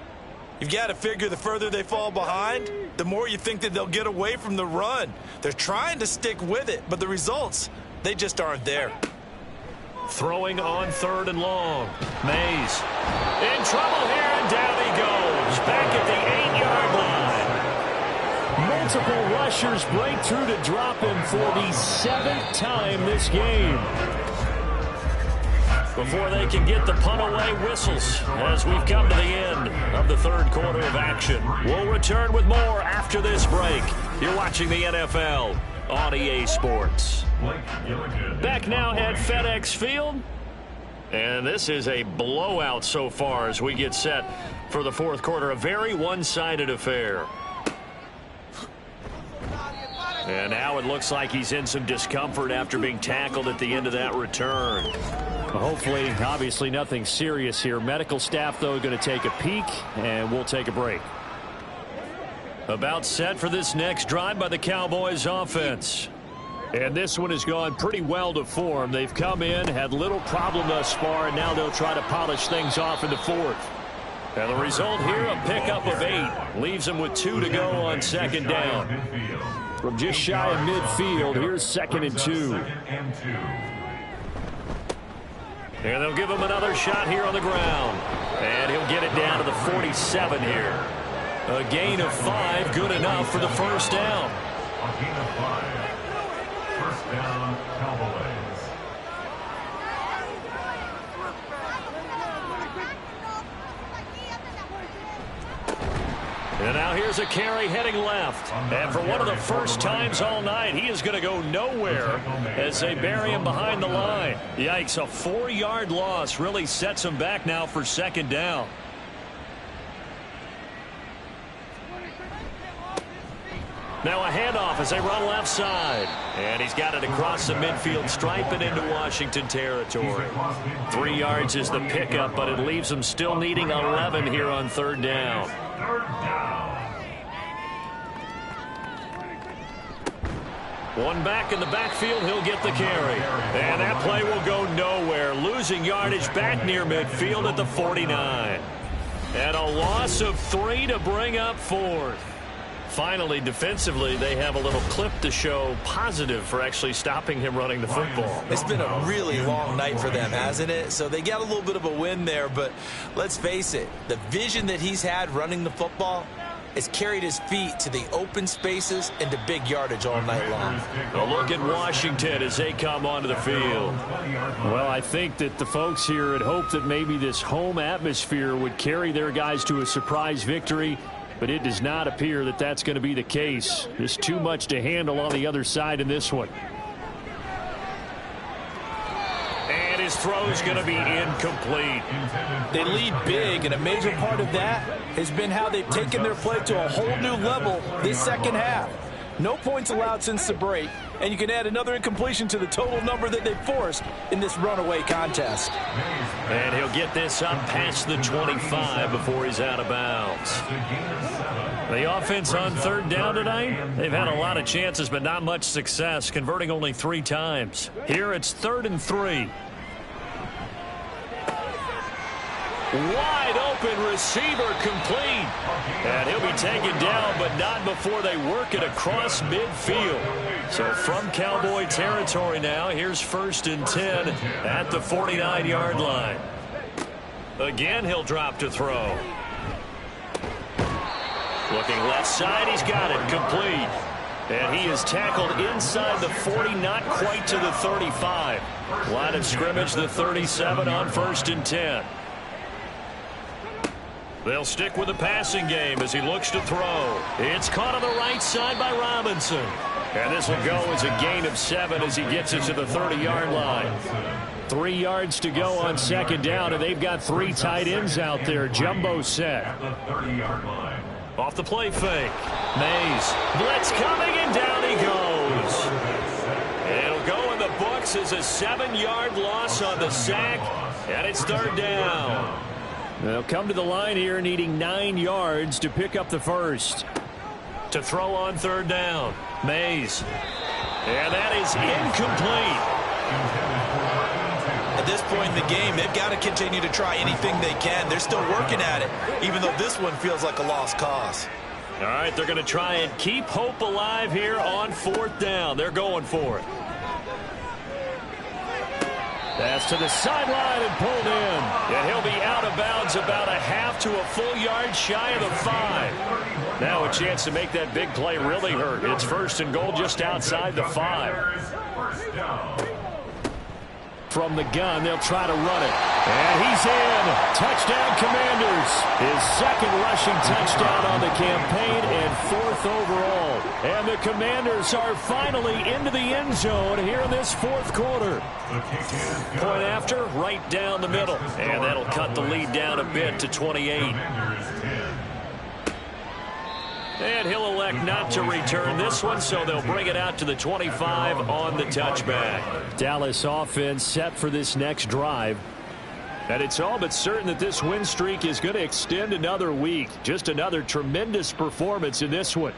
You've got to figure the further they fall behind, the more you think that they'll get away from the run. They're trying to stick with it, but the results, they just aren't there. Throwing on 3rd and long. Mays in trouble here, and down he goes. Back at the 8-yard line. Multiple rushers break through to drop him for the 7th time this game. before they can get the punt away whistles as we've come to the end of the third quarter of action. We'll return with more after this break. You're watching the NFL on EA Sports. Back now at FedEx Field. And this is a blowout so far as we get set for the fourth quarter. A very one-sided affair. And now it looks like he's in some discomfort after being tackled at the end of that return. Well, hopefully, obviously nothing serious here. Medical staff, though, going to take a peek, and we'll take a break. About set for this next drive by the Cowboys offense. And this one has gone pretty well to form. They've come in, had little problem thus far, and now they'll try to polish things off in the fourth. And the result here, a pickup of 8. Leaves them with 2 to go on second down. From just shy of midfield, here's 2nd and 2. And they'll give him another shot here on the ground. And he'll get it down to the 47 here. A gain of 5, good enough for the first down. A gain of 5. First down, Cowboys. And now here's a carry heading left. And for one of the first times all night, he is going to go nowhere as they bury him behind the line. Yikes, a 4-yard loss really sets him back now for second down. Now a handoff as they run left side. And he's got it across the midfield stripe and into Washington territory. 3 yards is the pickup, but it leaves him still needing 11 here on third down. One back in the backfield, he'll get the carry. And that play will go nowhere. Losing yardage back near midfield at the 49. And a loss of 3 to bring up fourth. Finally, defensively, they have a little clip to show positive for actually stopping him running the football. It's been a really long night for them, hasn't it? So they got a little bit of a win there, but let's face it, the vision that he's had running the football has carried his feet to the open spaces and to big yardage all night long. A look at Washington as they come onto the field. Well, I think that the folks here had hoped that maybe this home atmosphere would carry their guys to a surprise victory, but it does not appear that that's going to be the case. There's too much to handle on the other side in this one. And his throw's going to be incomplete. They lead big, and a major part of that has been how they've taken their play to a whole new level this second half. No points allowed since the break, and you can add another incompletion to the total number that they forced in this runaway contest. And he'll get this up past the 25 before he's out of bounds. The offense on third down tonight, they've had a lot of chances but not much success, converting only 3 times. Here it's 3rd and 3. Wide open receiver complete. And he'll be taken down, but not before they work it across midfield. So from Cowboy territory now, here's 1st and 10 at the 49-yard line. Again, he'll drop to throw. Looking left side, he's got it complete. And he is tackled inside the 40, not quite to the 35. Line of scrimmage, the 37 on 1st and 10. They'll stick with the passing game as he looks to throw. It's caught on the right side by Robinson. And this will go as a gain of 7 as he gets it to the 30-yard line. 3 yards to go on second down, and they've got 3 tight ends out there. Jumbo set. Off the play fake. Mays. Blitz coming, and down he goes. It'll go in the books as a 7-yard loss on the sack, and it's 3rd down. They'll come to the line here needing 9 yards to pick up the first. To throw on 3rd down. Mays. And that is incomplete. At this point in the game, they've got to continue to try anything they can. They're still working at it, even though this one feels like a lost cause. All right, they're going to try and keep hope alive here on 4th down. They're going for it. That's to the sideline and pulled in. And he'll be out of bounds about a half to a full yard shy of the 5. Now a chance to make that big play really hurt. It's 1st and goal just outside the 5. From the gun, they'll try to run it. And he's in. Touchdown, Commanders. His second rushing touchdown on the campaign and 4th overall. And the Commanders are finally into the end zone here in this 4th quarter. Point after, right down the middle. And that'll cut the lead down a bit to 28. And he'll elect not to return this one, so they'll bring it out to the 25 on the touchback. Dallas offense set for this next drive. And it's all but certain that this win streak is going to extend another week. Just another tremendous performance in this one.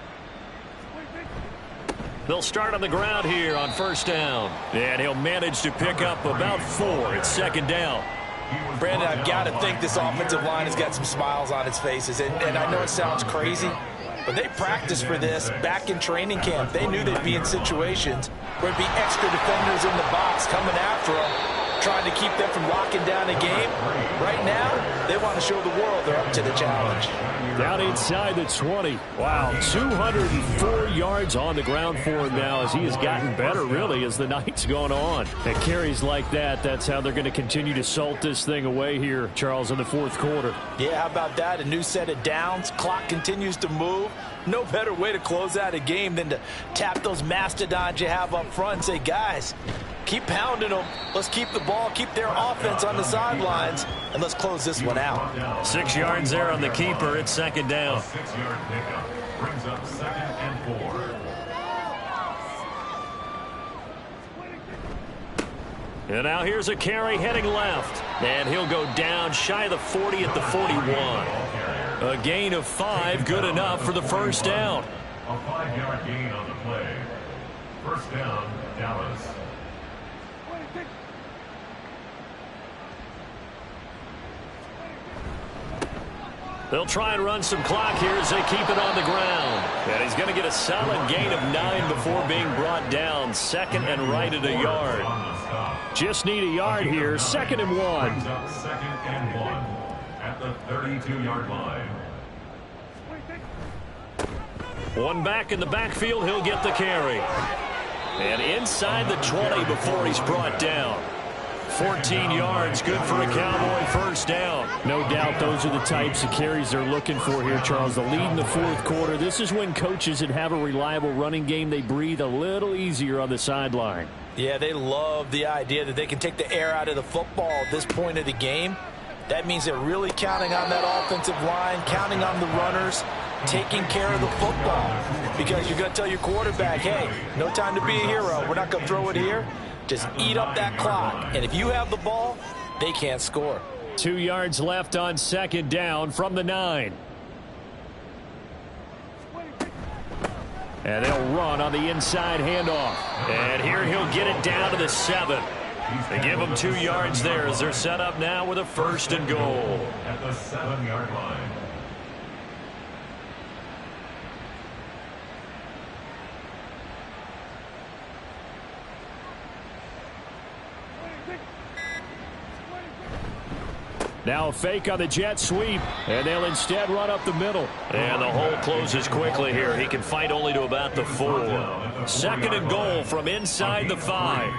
They'll start on the ground here on 1st down. And he'll manage to pick up about 4. It's 2nd down. Brandon, I've got to think this offensive line has got some smiles on its faces. And I know it sounds crazy, but they practiced for this back in training camp. They knew they'd be in situations where it'd be extra defenders in the box coming after them, trying to keep them from locking down a game. Right now, they want to show the world they're up to the challenge. Down inside the 20. Wow, 204 yards on the ground for him now as he has gotten better, really, as the night's gone on. And carries like that, that's how they're going to continue to salt this thing away here, Charles, in the 4th quarter. Yeah, how about that? A new set of downs. Clock continues to move. No better way to close out a game than to tap those mastodons you have up front and say, guys, keep pounding them. Let's keep the ball, keep their offense on the sidelines, and let's close this one out. 6 yards there on the keeper. It's 2nd down. 6-yard pickup brings up 2nd and 4. And now here's a carry heading left. And he'll go down shy of the 40 at the 41. A gain of 5, good enough for the 1st down. A 5-yard gain on the play. 1st down, Dallas. They'll try and run some clock here as they keep it on the ground. And he's going to get a solid gain of 9 before being brought down. 2nd and right at a yard. Just need a yard here. 2nd and 1. 2nd and 1 at the 32-yard line. One back in the backfield. He'll get the carry. And inside the 20 before he's brought down. 14 yards, good for a Cowboy 1st down. No doubt those are the types of carries they're looking for here, Charles. The lead in the 4th quarter. This is when coaches that have a reliable running game, they breathe a little easier on the sideline. Yeah, they love the idea that they can take the air out of the football at this point of the game. That means they're really counting on that offensive line, counting on the runners, taking care of the football. Because you're going to tell your quarterback, hey, no time to be a hero. We're not going to throw it here. Just eat up that clock. And if you have the ball, they can't score. 2 yards left on 2nd down from the 9. And they'll run on the inside handoff. And here he'll get it down to the 7. They give him 2 yards there as they're set up now with a 1st and goal. At the 7-yard line. Now a fake on the jet sweep, and they'll instead run up the middle. And the hole closes quickly here. He can fight only to about the 4. 2nd and goal from inside the 5.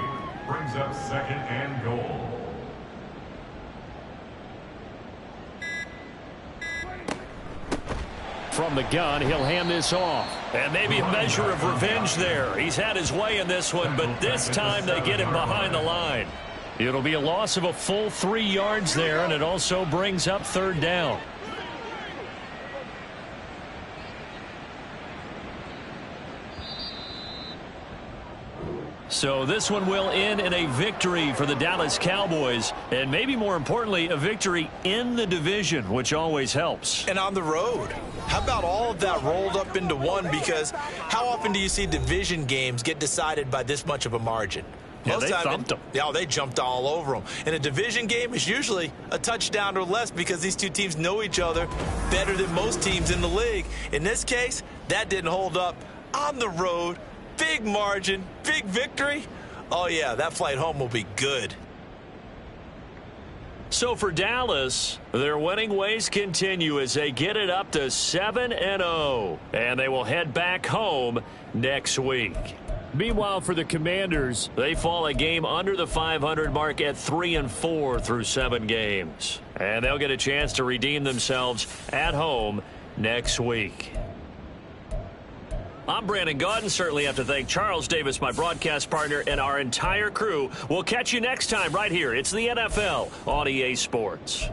Brings up 2nd and goal. From the gun, he'll hand this off. And maybe a measure of revenge there. He's had his way in this one, but this time they get him behind the line. It'll be a loss of a full 3 yards there, and it also brings up 3rd down. So this one will end in a victory for the Dallas Cowboys, and maybe more importantly, a victory in the division, which always helps. And on the road. How about all of that rolled up into one? Because how often do you see division games get decided by this much of a margin? Yeah, they thumped them. Yeah, they jumped all over them. And a division game is usually a touchdown or less because these two teams know each other better than most teams in the league. In this case, that didn't hold up. On the road, big margin, big victory. Oh, yeah, that flight home will be good. So for Dallas, their winning ways continue as they get it up to 7-0. And they will head back home next week. Meanwhile, for the Commanders, they fall a game under the 500 mark at 3-4 through 7 games. And they'll get a chance to redeem themselves at home next week. I'm Brandon Gaudin. Certainly have to thank Charles Davis, my broadcast partner, and our entire crew. We'll catch you next time right here. It's the NFL on EA Sports.